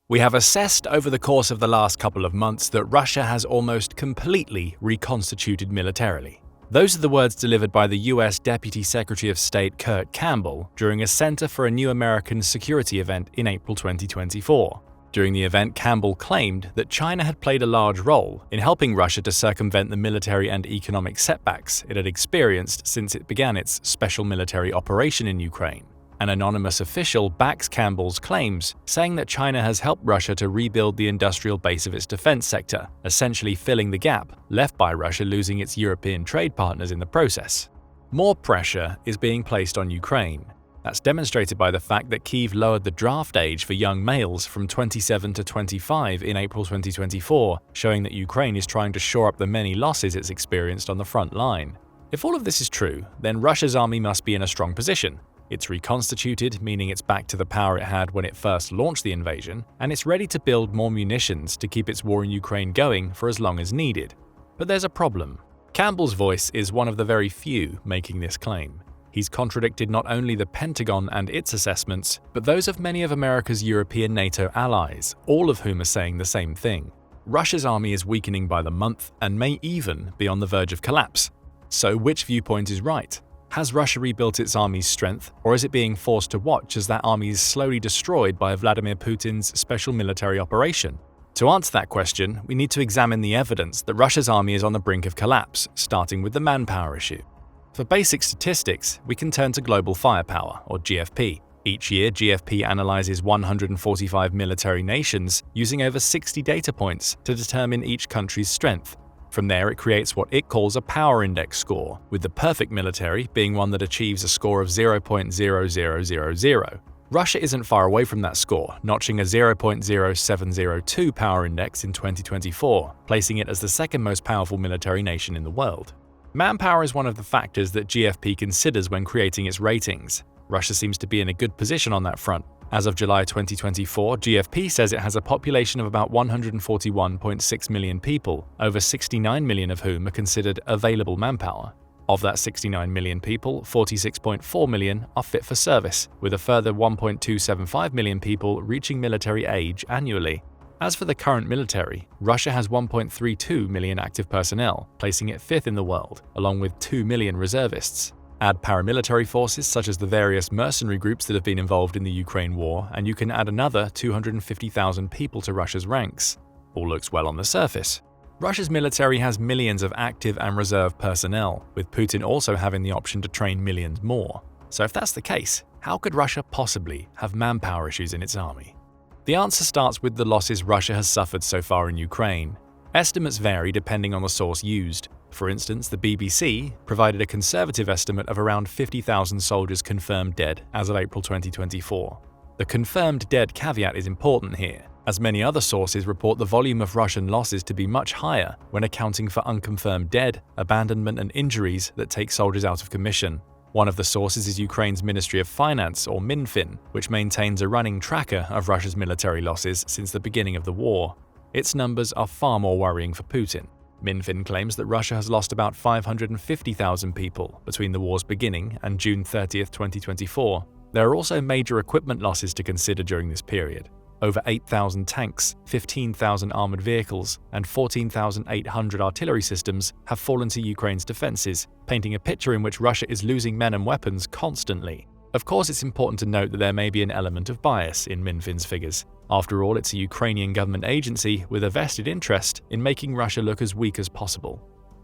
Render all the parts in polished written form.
We have assessed over the course of the last couple of months that Russia has almost completely reconstituted militarily. Those are the words delivered by the US Deputy Secretary of State Kurt Campbell during a Center for a New American Security event in April 2024. During the event, Campbell claimed that China had played a large role in helping Russia to circumvent the military and economic setbacks it had experienced since it began its special military operation in Ukraine. An anonymous official backs Campbell's claims, saying that China has helped Russia to rebuild the industrial base of its defense sector, essentially filling the gap left by Russia losing its European trade partners in the process. More pressure is being placed on Ukraine. That's demonstrated by the fact that Kyiv lowered the draft age for young males from 27 to 25 in April 2024, showing that Ukraine is trying to shore up the many losses it's experienced on the front line. If all of this is true, then Russia's army must be in a strong position. It's reconstituted, meaning it's back to the power it had when it first launched the invasion, and it's ready to build more munitions to keep its war in Ukraine going for as long as needed. But there's a problem. Campbell's voice is one of the very few making this claim. He's contradicted not only the Pentagon and its assessments, but those of many of America's European NATO allies, all of whom are saying the same thing. Russia's army is weakening by the month and may even be on the verge of collapse. So which viewpoint is right? Has Russia rebuilt its army's strength, or is it being forced to watch as that army is slowly destroyed by Vladimir Putin's special military operation? To answer that question, we need to examine the evidence that Russia's army is on the brink of collapse, starting with the manpower issue. For basic statistics, we can turn to global firepower, or GFP. Each year, GFP analyzes 145 military nations using over 60 data points to determine each country's strength. From there, it creates what it calls a power index score, with the perfect military being one that achieves a score of 0.0000. Russia isn't far away from that score, notching a 0.0702 power index in 2024, placing it as the second most powerful military nation in the world. Manpower is one of the factors that GFP considers when creating its ratings. Russia seems to be in a good position on that front. As of July 2024, GFP says it has a population of about 141.6 million people, over 69 million of whom are considered available manpower. Of that 69 million people, 46.4 million are fit for service, with a further 1.275 million people reaching military age annually. As for the current military, Russia has 1.32 million active personnel, placing it fifth in the world, along with 2 million reservists. Add paramilitary forces such as the various mercenary groups that have been involved in the Ukraine war, and you can add another 250,000 people to Russia's ranks. All looks well on the surface. Russia's military has millions of active and reserve personnel, with Putin also having the option to train millions more. So if that's the case, how could Russia possibly have manpower issues in its army? The answer starts with the losses Russia has suffered so far in Ukraine. Estimates vary depending on the source used. For instance, the BBC provided a conservative estimate of around 50,000 soldiers confirmed dead as of April 2024. The confirmed dead caveat is important here, as many other sources report the volume of Russian losses to be much higher when accounting for unconfirmed dead, abandonment and injuries that take soldiers out of commission. One of the sources is Ukraine's Ministry of Finance, or Minfin, which maintains a running tracker of Russia's military losses since the beginning of the war. Its numbers are far more worrying for Putin. Minfin claims that Russia has lost about 550,000 people between the war's beginning and June 30, 2024. There are also major equipment losses to consider during this period. Over 8,000 tanks, 15,000 armored vehicles, and 14,800 artillery systems have fallen to Ukraine's defenses, painting a picture in which Russia is losing men and weapons constantly. Of course, it's important to note that there may be an element of bias in Minfin's figures. After all, it's a Ukrainian government agency with a vested interest in making Russia look as weak as possible.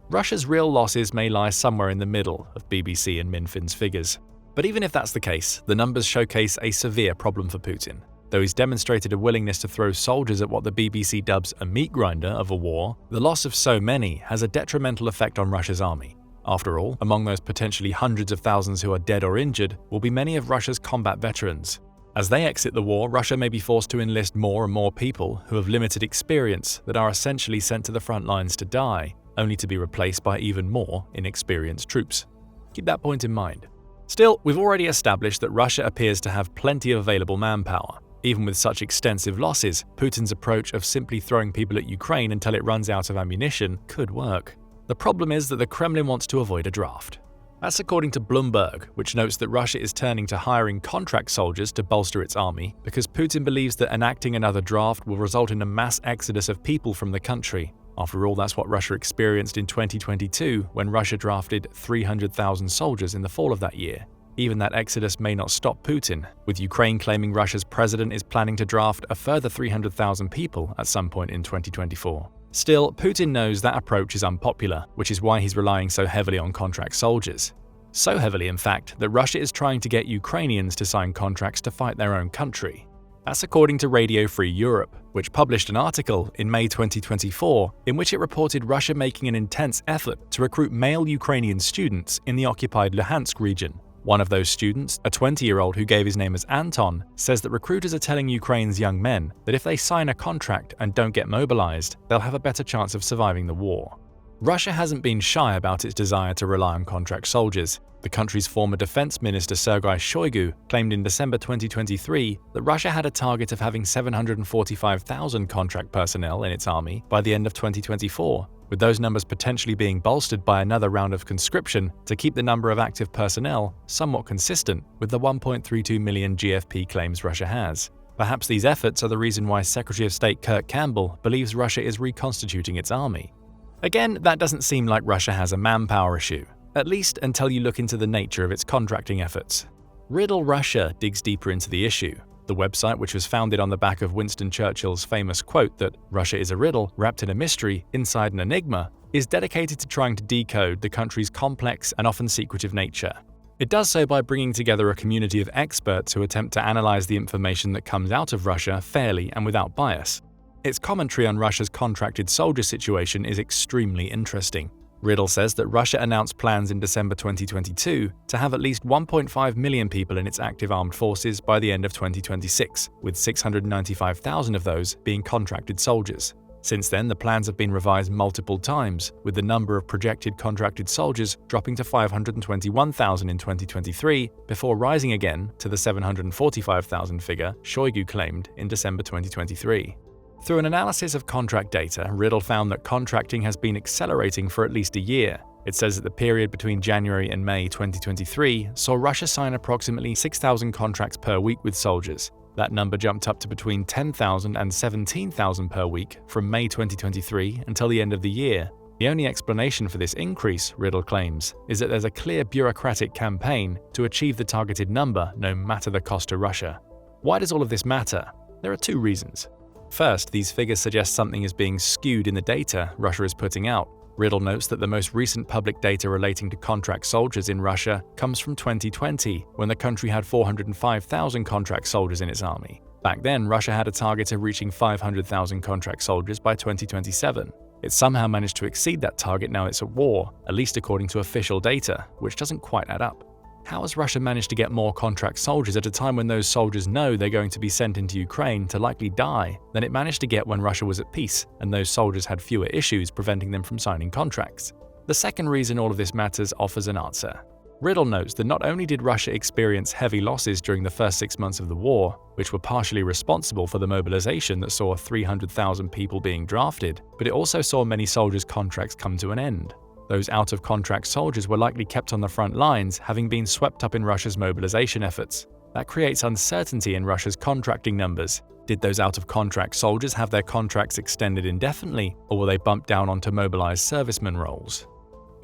Russia's real losses may lie somewhere in the middle of BBC and Minfin's figures. But even if that's the case, the numbers showcase a severe problem for Putin. Though he's demonstrated a willingness to throw soldiers at what the BBC dubs a meat grinder of a war, the loss of so many has a detrimental effect on Russia's army. After all, among those potentially hundreds of thousands who are dead or injured will be many of Russia's combat veterans. As they exit the war, Russia may be forced to enlist more and more people who have limited experience that are essentially sent to the front lines to die, only to be replaced by even more inexperienced troops. Keep that point in mind. Still, we've already established that Russia appears to have plenty of available manpower. Even with such extensive losses, Putin's approach of simply throwing people at Ukraine until it runs out of ammunition could work. The problem is that the Kremlin wants to avoid a draft. That's according to Bloomberg, which notes that Russia is turning to hiring contract soldiers to bolster its army because Putin believes that enacting another draft will result in a mass exodus of people from the country. After all, that's what Russia experienced in 2022 when Russia drafted 300,000 soldiers in the fall of that year. Even that exodus may not stop Putin, with Ukraine claiming Russia's president is planning to draft a further 300,000 people at some point in 2024. Still, Putin knows that approach is unpopular, which is why he's relying so heavily on contract soldiers. So heavily, in fact, that Russia is trying to get Ukrainians to sign contracts to fight their own country. That's according to Radio Free Europe, which published an article in May 2024 in which it reported Russia making an intense effort to recruit male Ukrainian students in the occupied Luhansk region. One of those students, a 20-year-old who gave his name as Anton, says that recruiters are telling Ukraine's young men that if they sign a contract and don't get mobilized, they'll have a better chance of surviving the war. Russia hasn't been shy about its desire to rely on contract soldiers. The country's former defense minister Sergei Shoigu claimed in December 2023 that Russia had a target of having 745,000 contract personnel in its army by the end of 2024, with those numbers potentially being bolstered by another round of conscription to keep the number of active personnel somewhat consistent with the 1.32 million GFP claims Russia has. Perhaps these efforts are the reason why Secretary of State Kurt Campbell believes Russia is reconstituting its army. Again, that doesn't seem like Russia has a manpower issue, at least until you look into the nature of its contracting efforts. Riddle Russia digs deeper into the issue. The website, which was founded on the back of Winston Churchill's famous quote that Russia is a riddle wrapped in a mystery inside an enigma, is dedicated to trying to decode the country's complex and often secretive nature. It does so by bringing together a community of experts who attempt to analyze the information that comes out of Russia fairly and without bias. Its commentary on Russia's contracted soldier situation is extremely interesting. Riddle says that Russia announced plans in December 2022 to have at least 1.5 million people in its active armed forces by the end of 2026, with 695,000 of those being contracted soldiers. Since then, the plans have been revised multiple times, with the number of projected contracted soldiers dropping to 521,000 in 2023 before rising again to the 745,000 figure Shoigu claimed in December 2023. Through an analysis of contract data, Riddle found that contracting has been accelerating for at least a year. It says that the period between January and May 2023 saw Russia sign approximately 6,000 contracts per week with soldiers. That number jumped up to between 10,000 and 17,000 per week from May 2023 until the end of the year. The only explanation for this increase, Riddle claims, is that there's a clear bureaucratic campaign to achieve the targeted number no matter the cost to Russia. Why does all of this matter? There are two reasons. First, these figures suggest something is being skewed in the data Russia is putting out. Riddle notes that the most recent public data relating to contract soldiers in Russia comes from 2020, when the country had 405,000 contract soldiers in its army. Back then, Russia had a target of reaching 500,000 contract soldiers by 2027. It somehow managed to exceed that target now it's at war, at least according to official data, which doesn't quite add up. How has Russia managed to get more contract soldiers at a time when those soldiers know they're going to be sent into Ukraine to likely die than it managed to get when Russia was at peace and those soldiers had fewer issues preventing them from signing contracts? The second reason all of this matters offers an answer. Riddle notes that not only did Russia experience heavy losses during the first 6 months of the war, which were partially responsible for the mobilization that saw 300,000 people being drafted, but it also saw many soldiers' contracts come to an end. Those out-of-contract soldiers were likely kept on the front lines, having been swept up in Russia's mobilization efforts. That creates uncertainty in Russia's contracting numbers. Did those out-of-contract soldiers have their contracts extended indefinitely, or were they bumped down onto mobilized servicemen roles?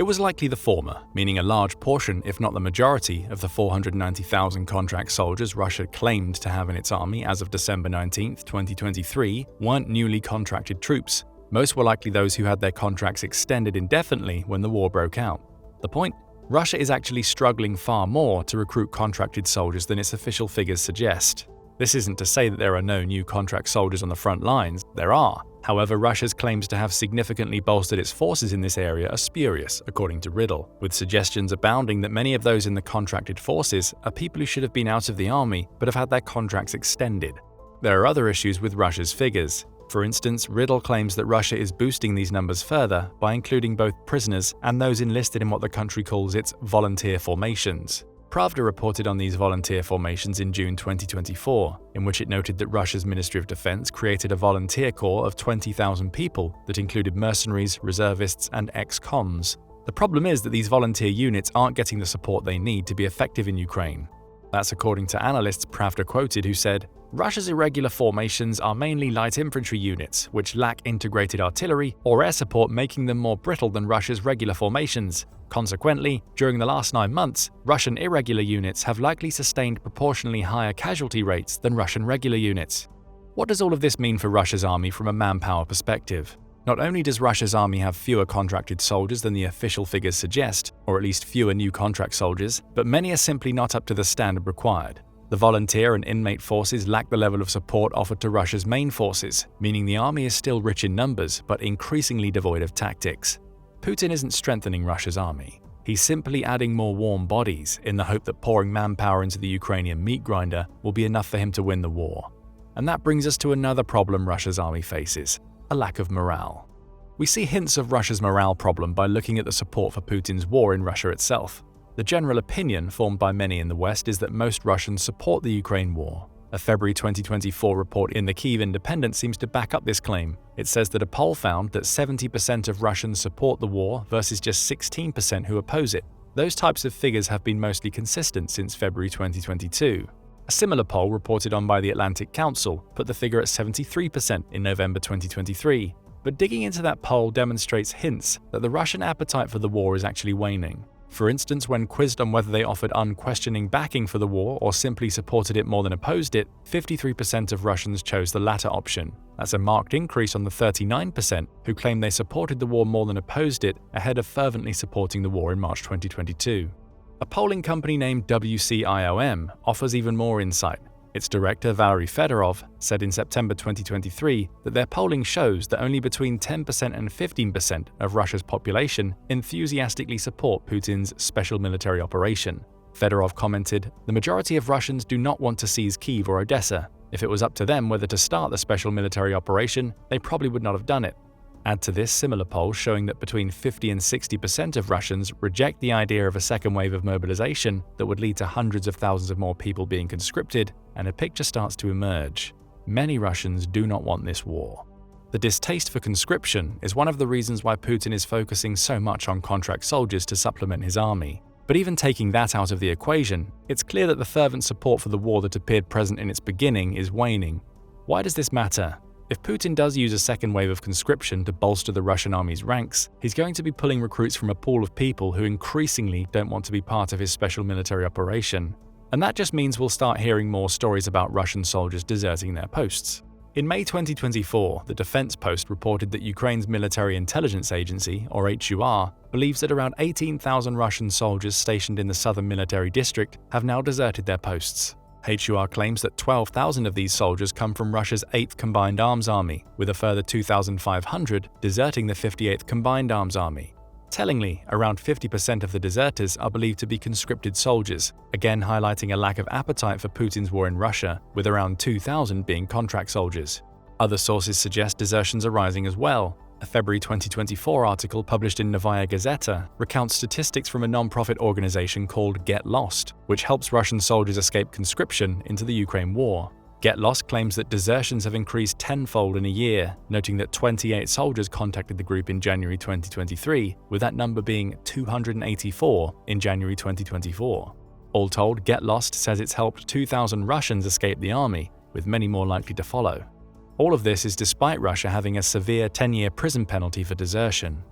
It was likely the former, meaning a large portion, if not the majority, of the 490,000 contract soldiers Russia claimed to have in its army as of December 19, 2023, weren't newly contracted troops. Most were likely those who had their contracts extended indefinitely when the war broke out. The point? Russia is actually struggling far more to recruit contracted soldiers than its official figures suggest. This isn't to say that there are no new contract soldiers on the front lines. There are. However, Russia's claims to have significantly bolstered its forces in this area are spurious, according to Riddle, with suggestions abounding that many of those in the contracted forces are people who should have been out of the army but have had their contracts extended. There are other issues with Russia's figures. For instance, Riddle claims that Russia is boosting these numbers further by including both prisoners and those enlisted in what the country calls its volunteer formations. Pravda reported on these volunteer formations in June 2024, in which it noted that Russia's Ministry of Defense created a volunteer corps of 20,000 people that included mercenaries, reservists, and ex-cons. The problem is that these volunteer units aren't getting the support they need to be effective in Ukraine. That's according to analysts Pravda quoted who said, Russia's irregular formations are mainly light infantry units, which lack integrated artillery or air support, making them more brittle than Russia's regular formations. Consequently, during the last 9 months, Russian irregular units have likely sustained proportionally higher casualty rates than Russian regular units. What does all of this mean for Russia's army from a manpower perspective? Not only does Russia's army have fewer contracted soldiers than the official figures suggest, or at least fewer new contract soldiers, but many are simply not up to the standard required. The volunteer and inmate forces lack the level of support offered to Russia's main forces, meaning the army is still rich in numbers but increasingly devoid of tactics. Putin isn't strengthening Russia's army. He's simply adding more warm bodies in the hope that pouring manpower into the Ukrainian meat grinder will be enough for him to win the war. And that brings us to another problem Russia's army faces: a lack of morale. We see hints of Russia's morale problem by looking at the support for Putin's war in Russia itself. The general opinion formed by many in the West is that most Russians support the Ukraine war. A February 2024 report in the Kyiv Independent seems to back up this claim. It says that a poll found that 70% of Russians support the war versus just 16% who oppose it. Those types of figures have been mostly consistent since February 2022. A similar poll reported on by the Atlantic Council put the figure at 73% in November 2023. But digging into that poll demonstrates hints that the Russian appetite for the war is actually waning. For instance, when quizzed on whether they offered unquestioning backing for the war or simply supported it more than opposed it, 53% of Russians chose the latter option. That's a marked increase on the 39% who claimed they supported the war more than opposed it, ahead of fervently supporting the war in March 2022. A polling company named WCIOM offers even more insight. Its director, Valery Fedorov, said in September 2023 that their polling shows that only between 10% and 15% of Russia's population enthusiastically support Putin's special military operation. Fedorov commented, "The majority of Russians do not want to seize Kyiv or Odessa. If it was up to them whether to start the special military operation, they probably would not have done it." Add to this similar polls showing that between 50 and 60% of Russians reject the idea of a second wave of mobilization that would lead to hundreds of thousands of more people being conscripted, and a picture starts to emerge. Many Russians do not want this war. The distaste for conscription is one of the reasons why Putin is focusing so much on contract soldiers to supplement his army. But even taking that out of the equation, it's clear that the fervent support for the war that appeared present in its beginning is waning. Why does this matter? If Putin does use a second wave of conscription to bolster the Russian army's ranks, he's going to be pulling recruits from a pool of people who increasingly don't want to be part of his special military operation. And that just means we'll start hearing more stories about Russian soldiers deserting their posts. In May 2024, the Defense Post reported that Ukraine's Military Intelligence Agency, or HUR, believes that around 18,000 Russian soldiers stationed in the southern military district have now deserted their posts. HUR claims that 12,000 of these soldiers come from Russia's 8th Combined Arms Army, with a further 2,500 deserting the 58th Combined Arms Army. Tellingly, around 50% of the deserters are believed to be conscripted soldiers, again highlighting a lack of appetite for Putin's war in Russia, with around 2,000 being contract soldiers. Other sources suggest desertions are rising as well. A February 2024 article published in Novaya Gazeta recounts statistics from a non-profit organization called Get Lost, which helps Russian soldiers escape conscription into the Ukraine war. Get Lost claims that desertions have increased tenfold in a year, noting that 28 soldiers contacted the group in January 2023, with that number being 284 in January 2024. All told, Get Lost says it's helped 2,000 Russians escape the army, with many more likely to follow. All of this is despite Russia having a severe 10-year prison penalty for desertion.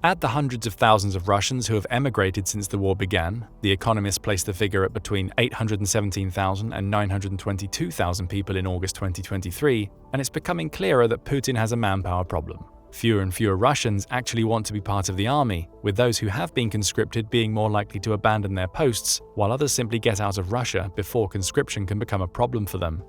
Add the hundreds of thousands of Russians who have emigrated since the war began. The Economist placed the figure at between 817,000 and 922,000 people in August 2023, and it's becoming clearer that Putin has a manpower problem. Fewer and fewer Russians actually want to be part of the army, with those who have been conscripted being more likely to abandon their posts, while others simply get out of Russia before conscription can become a problem for them.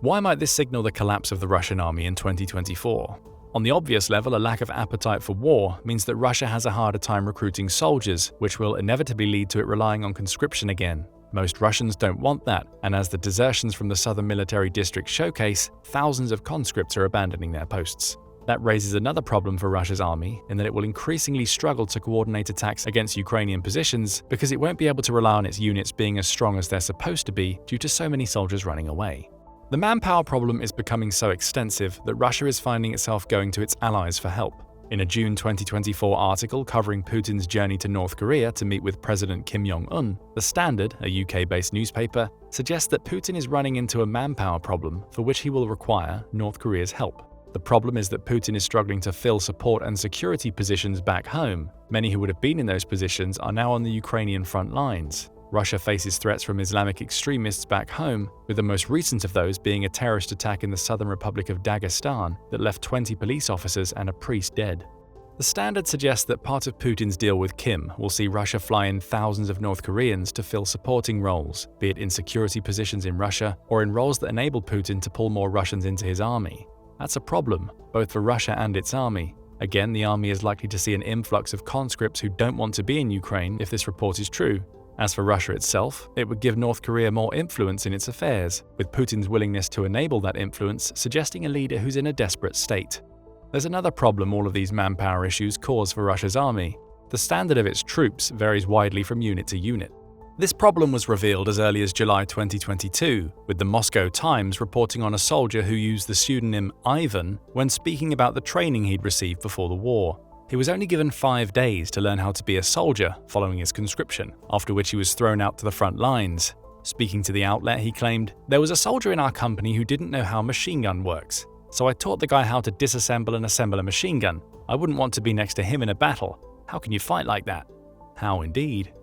Why might this signal the collapse of the Russian army in 2024? On the obvious level, a lack of appetite for war means that Russia has a harder time recruiting soldiers, which will inevitably lead to it relying on conscription again. Most Russians don't want that, and as the desertions from the southern military district showcase, thousands of conscripts are abandoning their posts. That raises another problem for Russia's army in that it will increasingly struggle to coordinate attacks against Ukrainian positions because it won't be able to rely on its units being as strong as they're supposed to be due to so many soldiers running away. The manpower problem is becoming so extensive that Russia is finding itself going to its allies for help. In a June 2024 article covering Putin's journey to North Korea to meet with President Kim Jong-un, The Standard, a UK-based newspaper, suggests that Putin is running into a manpower problem for which he will require North Korea's help. The problem is that Putin is struggling to fill support and security positions back home. Many who would have been in those positions are now on the Ukrainian front lines. Russia faces threats from Islamic extremists back home, with the most recent of those being a terrorist attack in the southern Republic of Dagestan that left 20 police officers and a priest dead. The Standard suggests that part of Putin's deal with Kim will see Russia fly in thousands of North Koreans to fill supporting roles, be it in security positions in Russia or in roles that enable Putin to pull more Russians into his army. That's a problem, both for Russia and its army. Again, the army is likely to see an influx of conscripts who don't want to be in Ukraine if this report is true. As for Russia itself, it would give North Korea more influence in its affairs, with Putin's willingness to enable that influence suggesting a leader who's in a desperate state. There's another problem all of these manpower issues cause for Russia's army. The standard of its troops varies widely from unit to unit. This problem was revealed as early as July 2022, with the Moscow Times reporting on a soldier who used the pseudonym Ivan when speaking about the training he'd received before the war. He was only given 5 days to learn how to be a soldier following his conscription, after which he was thrown out to the front lines. Speaking to the outlet, he claimed, "There was a soldier in our company who didn't know how a machine gun works. So I taught the guy how to disassemble and assemble a machine gun. I wouldn't want to be next to him in a battle. How can you fight like that?" How indeed.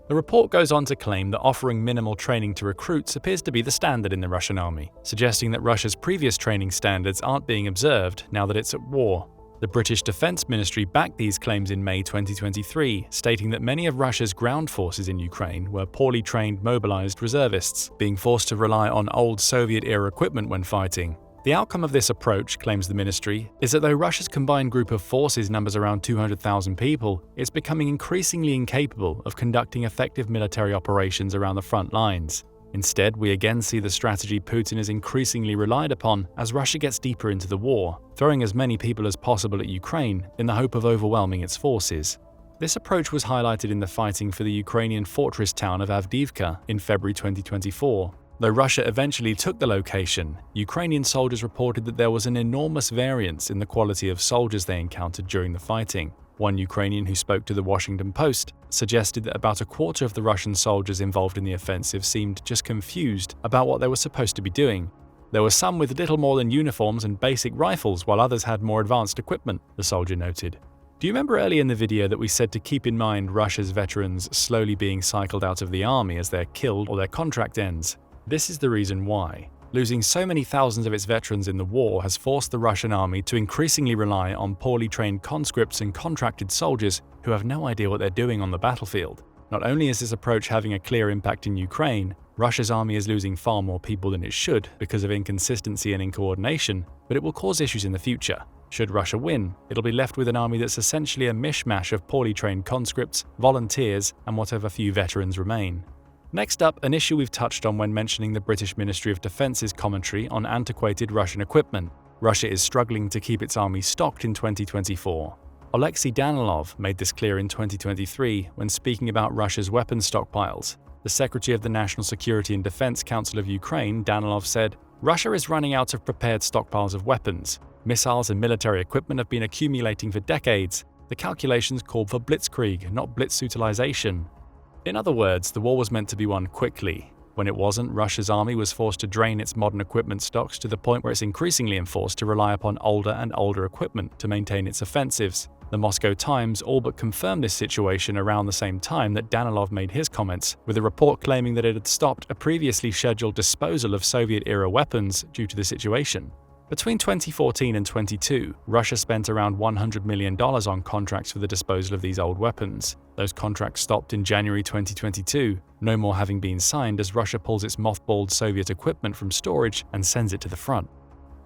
The report goes on to claim that offering minimal training to recruits appears to be the standard in the Russian army, suggesting that Russia's previous training standards aren't being observed now that it's at war. The British Defence Ministry backed these claims in May 2023, stating that many of Russia's ground forces in Ukraine were poorly trained mobilized reservists, being forced to rely on old Soviet-era equipment when fighting. The outcome of this approach, claims the ministry, is that though Russia's combined group of forces numbers around 200,000 people, it's becoming increasingly incapable of conducting effective military operations around the front lines. Instead, we again see the strategy Putin is increasingly relied upon as Russia gets deeper into the war, throwing as many people as possible at Ukraine in the hope of overwhelming its forces. This approach was highlighted in the fighting for the Ukrainian fortress town of Avdiivka in February 2024. Though Russia eventually took the location, Ukrainian soldiers reported that there was an enormous variance in the quality of soldiers they encountered during the fighting. One Ukrainian who spoke to the Washington Post suggested that about a quarter of the Russian soldiers involved in the offensive seemed just confused about what they were supposed to be doing. There were some with little more than uniforms and basic rifles, while others had more advanced equipment, the soldier noted. Do you remember earlier in the video that we said to keep in mind Russia's veterans slowly being cycled out of the army as they're killed or their contract ends? This is the reason why. Losing so many thousands of its veterans in the war has forced the Russian army to increasingly rely on poorly trained conscripts and contracted soldiers who have no idea what they're doing on the battlefield. Not only is this approach having a clear impact in Ukraine, Russia's army is losing far more people than it should because of inconsistency and incoordination, but it will cause issues in the future. Should Russia win, it'll be left with an army that's essentially a mishmash of poorly trained conscripts, volunteers, and whatever few veterans remain. Next up, an issue we've touched on when mentioning the British Ministry of Defence's commentary on antiquated Russian equipment. Russia is struggling to keep its army stocked in 2024. Alexei Danilov made this clear in 2023 when speaking about Russia's weapons stockpiles. The Secretary of the National Security and Defense Council of Ukraine, Danilov, said, "Russia is running out of prepared stockpiles of weapons. Missiles and military equipment have been accumulating for decades. The calculations called for blitzkrieg, not blitzutilization." In other words, the war was meant to be won quickly. When it wasn't, Russia's army was forced to drain its modern equipment stocks to the point where it's increasingly enforced to rely upon older and older equipment to maintain its offensives. The Moscow Times all but confirmed this situation around the same time that Danilov made his comments, with a report claiming that it had stopped a previously scheduled disposal of Soviet-era weapons due to the situation. Between 2014 and 2022, Russia spent around $100 million on contracts for the disposal of these old weapons. Those contracts stopped in January 2022, no more having been signed as Russia pulls its mothballed Soviet equipment from storage and sends it to the front.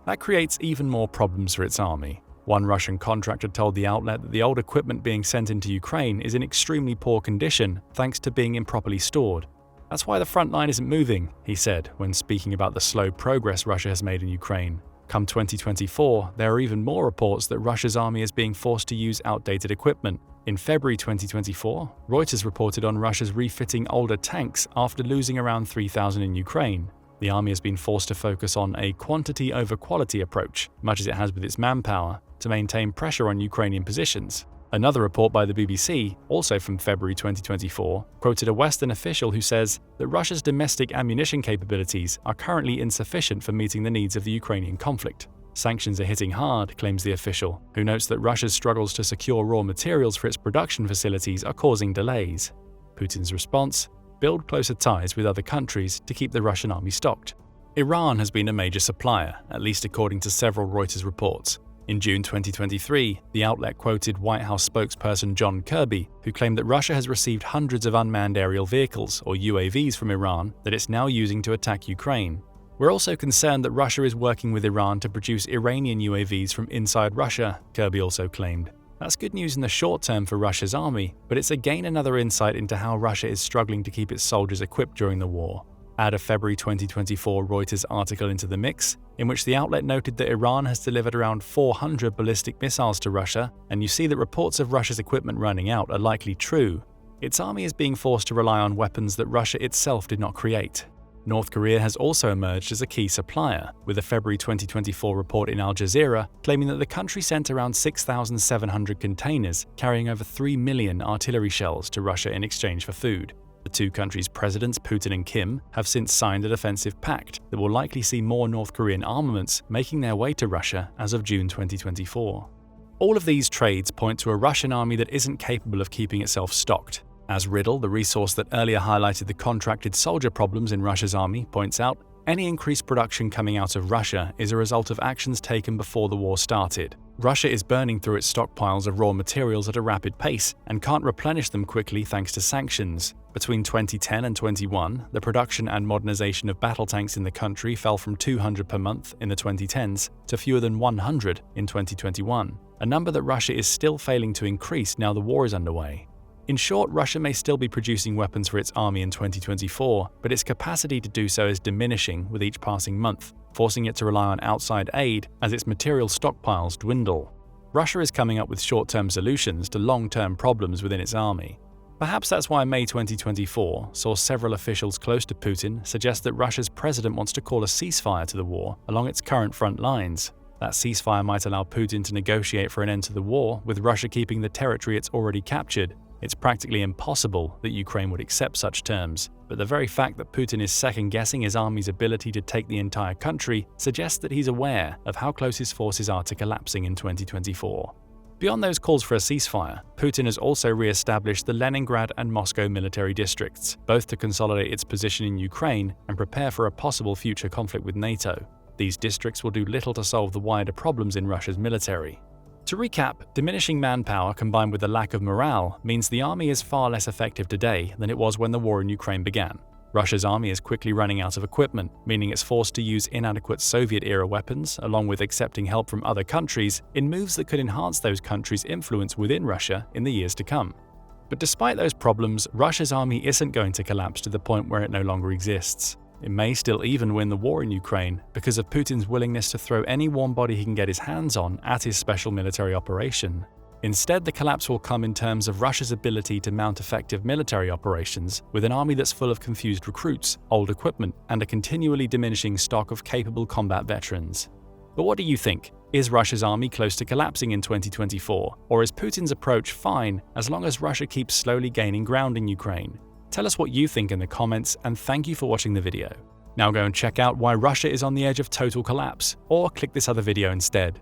That creates even more problems for its army. One Russian contractor told the outlet that the old equipment being sent into Ukraine is in extremely poor condition thanks to being improperly stored. "That's why the front line isn't moving," he said when speaking about the slow progress Russia has made in Ukraine. Come 2024, there are even more reports that Russia's army is being forced to use outdated equipment. In February 2024, Reuters reported on Russia's refitting older tanks after losing around 3,000 in Ukraine. The army has been forced to focus on a quantity over quality approach, much as it has with its manpower, to maintain pressure on Ukrainian positions. Another report by the BBC, also from February 2024, quoted a Western official who says that Russia's domestic ammunition capabilities are currently insufficient for meeting the needs of the Ukrainian conflict. Sanctions are hitting hard, claims the official, who notes that Russia's struggles to secure raw materials for its production facilities are causing delays. Putin's response: build closer ties with other countries to keep the Russian army stocked. Iran has been a major supplier, at least according to several Reuters reports. In June 2023, the outlet quoted White House spokesperson John Kirby, who claimed that Russia has received hundreds of unmanned aerial vehicles, or UAVs, from Iran that it's now using to attack Ukraine. We're also concerned that Russia is working with Iran to produce Iranian UAVs from inside Russia, Kirby also claimed. That's good news in the short term for Russia's army, but it's again another insight into how Russia is struggling to keep its soldiers equipped during the war. Add a February 2024 Reuters article into the mix, in which the outlet noted that Iran has delivered around 400 ballistic missiles to Russia, and you see that reports of Russia's equipment running out are likely true. Its army is being forced to rely on weapons that Russia itself did not create. North Korea has also emerged as a key supplier, with a February 2024 report in Al Jazeera claiming that the country sent around 6,700 containers carrying over 3 million artillery shells to Russia in exchange for food. The two countries' presidents, Putin and Kim, have since signed a defensive pact that will likely see more North Korean armaments making their way to Russia as of June 2024. All of these trades point to a Russian army that isn't capable of keeping itself stocked. As Riddle, the resource that earlier highlighted the contracted soldier problems in Russia's army, points out, any increased production coming out of Russia is a result of actions taken before the war started. Russia is burning through its stockpiles of raw materials at a rapid pace and can't replenish them quickly thanks to sanctions. Between 2010 and 21, the production and modernization of battle tanks in the country fell from 200 per month in the 2010s to fewer than 100 in 2021, a number that Russia is still failing to increase now the war is underway. In short, Russia may still be producing weapons for its army in 2024, but its capacity to do so is diminishing with each passing month, forcing it to rely on outside aid as its material stockpiles dwindle. Russia is coming up with short-term solutions to long-term problems within its army. Perhaps that's why May 2024 saw several officials close to Putin suggest that Russia's president wants to call a ceasefire to the war along its current front lines. That ceasefire might allow Putin to negotiate for an end to the war, with Russia keeping the territory it's already captured. It's practically impossible that Ukraine would accept such terms, but the very fact that Putin is second-guessing his army's ability to take the entire country suggests that he's aware of how close his forces are to collapsing in 2024. Beyond those calls for a ceasefire, Putin has also re-established the Leningrad and Moscow military districts, both to consolidate its position in Ukraine and prepare for a possible future conflict with NATO. These districts will do little to solve the wider problems in Russia's military. To recap, diminishing manpower combined with a lack of morale means the army is far less effective today than it was when the war in Ukraine began. Russia's army is quickly running out of equipment, meaning it's forced to use inadequate Soviet-era weapons, along with accepting help from other countries, in moves that could enhance those countries' influence within Russia in the years to come. But despite those problems, Russia's army isn't going to collapse to the point where it no longer exists. It may still even win the war in Ukraine because of Putin's willingness to throw any warm body he can get his hands on at his special military operation. Instead, the collapse will come in terms of Russia's ability to mount effective military operations with an army that's full of confused recruits, old equipment, and a continually diminishing stock of capable combat veterans. But what do you think? Is Russia's army close to collapsing in 2024? Or is Putin's approach fine as long as Russia keeps slowly gaining ground in Ukraine? Tell us what you think in the comments, and thank you for watching the video. Now go and check out why Russia is on the edge of total collapse, or click this other video instead.